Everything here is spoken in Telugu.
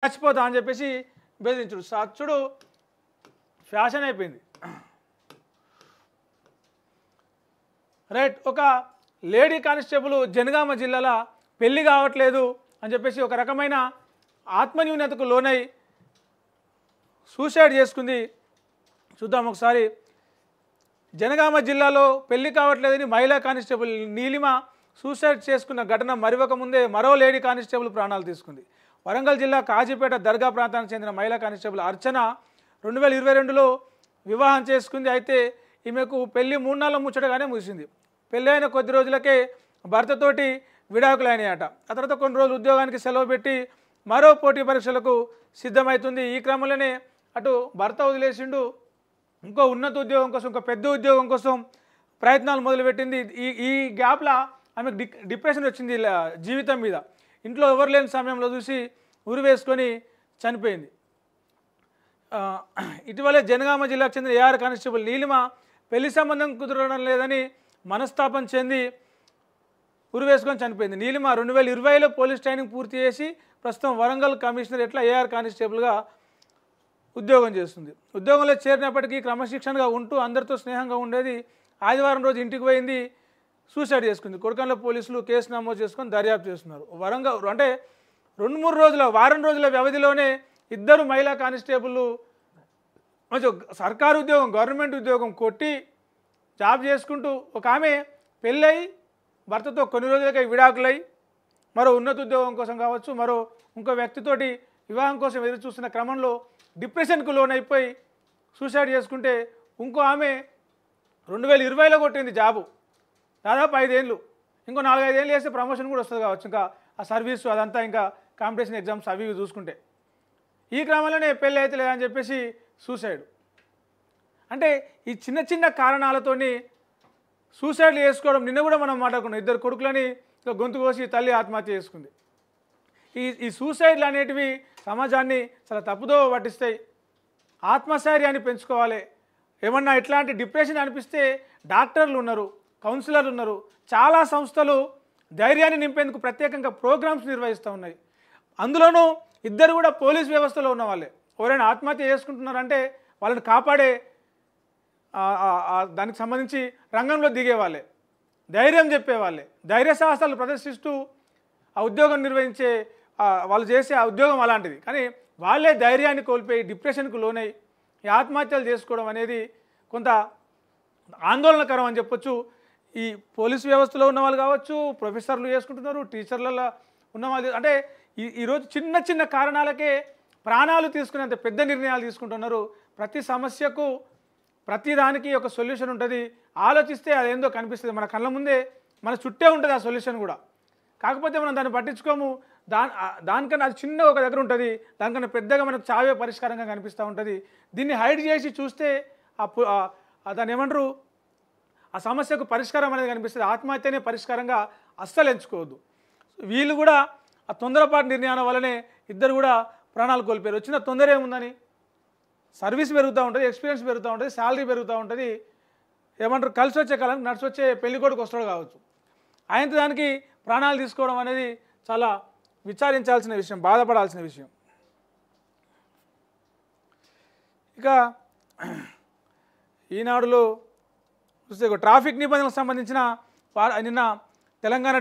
చచ్చిపోతా అని చెప్పేసి బెదిరించుడు సచ్చుడు ఫ్యాషన్ అయిపోయింది. రైట్. ఒక లేడీ కానిస్టేబుల్ జనగామ జిల్లాలో పెళ్లి కావట్లేదు అని చెప్పేసి ఒక రకమైన ఆత్మన్యూనతకు లోనై సూసైడ్ చేసుకుంది. చూద్దాం ఒకసారి. జనగామ జిల్లాలో పెళ్లి కావట్లేదని మహిళా కానిస్టేబుల్ నీలిమ సూసైడ్ చేసుకున్న ఘటన మరొక ముందే మరో లేడీ కానిస్టేబుల్ ప్రాణాలు తీసుకుంది. వరంగల్ జిల్లా కాజీపేట దర్గా ప్రాంతానికి చెందిన మహిళా కానిస్టేబుల్ అర్చన 2022లో వివాహం చేసుకుంది. అయితే ఈమెకు పెళ్లి 3 నెలల ముచ్చటగానే ముగిసింది. పెళ్ళి అయిన కొద్ది రోజులకే భర్తతోటి విడాకులైనాయట. ఆ తర్వాత కొన్ని రోజులు ఉద్యోగానికి సెలవు పెట్టి మరో పోటీ పరీక్షలకు సిద్ధమవుతుంది. ఈ క్రమంలోనే అటు భర్త వదిలేసిండు, ఇంకో ఉన్నత ఉద్యోగం కోసం, ఇంకో పెద్ద ఉద్యోగం కోసం ప్రయత్నాలు మొదలుపెట్టింది. ఈ గ్యాప్లో ఆమెకు డిప్రెషన్ వచ్చింది జీవితం మీద. ఇంట్లో ఎవరు లేని సమయంలో చూసి ఉరి వేసుకొని చనిపోయింది. ఇటీవలే జనగామ జిల్లాకు చెందిన ఏఆర్ కానిస్టేబుల్ నీలిమ పెళ్లి సంబంధం కుదరడం లేదని మనస్తాపం చెంది ఉరి వేసుకొని చనిపోయింది. నీలిమ 2020లో పోలీస్ ట్రైనింగ్ పూర్తి చేసి ప్రస్తుతం వరంగల్ కమిషనరేట్లో ఏఆర్ కానిస్టేబుల్గా ఉద్యోగం చేస్తుంది. ఉద్యోగంలో చేరినప్పటికీ క్రమశిక్షణగా ఉంటూ అందరితో స్నేహంగా ఉండేది. ఆదివారం రోజు ఇంటికి పోయింది, సూసైడ్ చేసుకుంది. కొడకండ్ల పోలీసులు కేసు నమోదు చేసుకొని దర్యాప్తు చేస్తున్నారు. వరంగల్ అంటే 2-3 రోజుల వారం రోజుల వ్యవధిలోనే ఇద్దరు మహిళా కానిస్టేబుల్ కొంచెం సర్కారు ఉద్యోగం, గవర్నమెంట్ ఉద్యోగం కొట్టి జాబ్ చేసుకుంటూ, ఒక ఆమె పెళ్ళై భర్తతో కొన్ని రోజులకే విడాకులై మరో ఉన్నత ఉద్యోగం కోసం కావచ్చు, మరో ఇంకో వ్యక్తితోటి వివాహం కోసం ఎదురు చూస్తున్న క్రమంలో డిప్రెషన్కు లోనైపోయి సూసైడ్ చేసుకుంటే, ఇంకో ఆమె 2020లో కొట్టింది జాబు, దాదాపు 5 ఏళ్ళు. ఇంకో 4-5 ఏళ్ళు చేస్తే ప్రమోషన్ కూడా వస్తుంది కావచ్చు, ఇంకా ఆ సర్వీసు అదంతా, ఇంకా కాంపిటీషన్ ఎగ్జామ్స్ అవి చూసుకుంటే. ఈ క్రమంలోనే పెళ్ళి అయితే లేదని చెప్పేసి సూసైడ్. అంటే ఈ చిన్న చిన్న కారణాలతోని సూసైడ్లు చేసుకోవడం. నిన్న కూడా మనం మాట్లాడుకున్నాం, 2 కొడుకులని గొంతు కోసి తల్లి ఆత్మహత్య చేసుకుంది. ఈ సూసైడ్లు అనేటివి సమాజాన్ని చాలా తప్పుదో పట్టిస్తాయి. ఆత్మస్థైర్యాన్ని పెంచుకోవాలి. ఏమన్నా ఇట్లాంటి డిప్రెషన్ అనిపిస్తే డాక్టర్లు ఉన్నారు, కౌన్సిలర్లు ఉన్నారు. చాలా సంస్థలు ధైర్యాన్ని నింపేందుకు ప్రత్యేకంగా ప్రోగ్రామ్స్ నిర్వహిస్తూ ఉన్నాయి. అందులోనూ ఇద్దరు కూడా పోలీస్ వ్యవస్థలో ఉన్న వాళ్ళే. ఎవరైనా ఆత్మహత్య చేసుకుంటున్నారంటే వాళ్ళని కాపాడే దానికి సంబంధించి రంగంలో దిగేవాళ్ళే, ధైర్యం చెప్పేవాళ్ళే, ధైర్య సాహసాలు ప్రదర్శిస్తూ ఆ ఉద్యోగం నిర్వహించే వాళ్ళు చేసే ఆ ఉద్యోగం అలాంటిది. కానీ వాళ్ళే ధైర్యాన్ని కోల్పోయి డిప్రెషన్కు లోనై ఈ ఆత్మహత్యలు చేసుకోవడం అనేది కొంత ఆందోళనకరం అని చెప్పొచ్చు. ఈ పోలీసు వ్యవస్థలో ఉన్న వాళ్ళు కావచ్చు, ప్రొఫెసర్లు చేసుకుంటున్నారు, టీచర్లలో ఉన్న వాళ్ళు. అంటే ఈరోజు చిన్న చిన్న కారణాలకే ప్రాణాలు తీసుకునేంత పెద్ద నిర్ణయాలు తీసుకుంటున్నారు. ప్రతి సమస్యకు, ప్రతి దానికి ఒక సొల్యూషన్ ఉంటుంది. ఆలోచిస్తే అదేందో కనిపిస్తుంది మన కళ్ళ ముందే, మన చుట్టే ఉంటుంది ఆ సొల్యూషన్ కూడా. కాకపోతే మనం దాన్ని పట్టించుకోము. దానికన్నా అది చిన్న ఒక దగ్గర ఉంటుంది, దానికన్నా పెద్దగా మనకు చావే పరిష్కారంగా కనిపిస్తూ ఉంటుంది. దీన్ని హైడ్ చేసి చూస్తే దాన్ని ఏమంటారు, ఆ సమస్యకు పరిష్కారం అనేది కనిపిస్తుంది. ఆత్మహత్యనే పరిష్కారంగా అస్సలు ఎంచుకోవద్దు. వీళ్ళు కూడా ఆ తొందరపాటు నిర్ణయాల వల్లనే ఇద్దరు కూడా ప్రాణాలు కోల్పోయారు. వచ్చిన తొందర ఏముందని, సర్వీస్ పెరుగుతూ ఉంటుంది, ఎక్స్పీరియన్స్ పెరుగుతూ ఉంటుంది, శాలరీ పెరుగుతూ ఉంటుంది. ఏమంటారు, కలిసి వచ్చే కాలానికి నడిచి వచ్చే పెళ్ళికొడుకు వస్తాడు కావచ్చు. ఆయన దానికి ప్రాణాలు తీసుకోవడం అనేది చాలా విచారించాల్సిన విషయం, బాధపడాల్సిన విషయం. ఇక ఈనాడులో చూస్తే ట్రాఫిక్ నిబంధనలకు సంబంధించిన నిన్న తెలంగాణ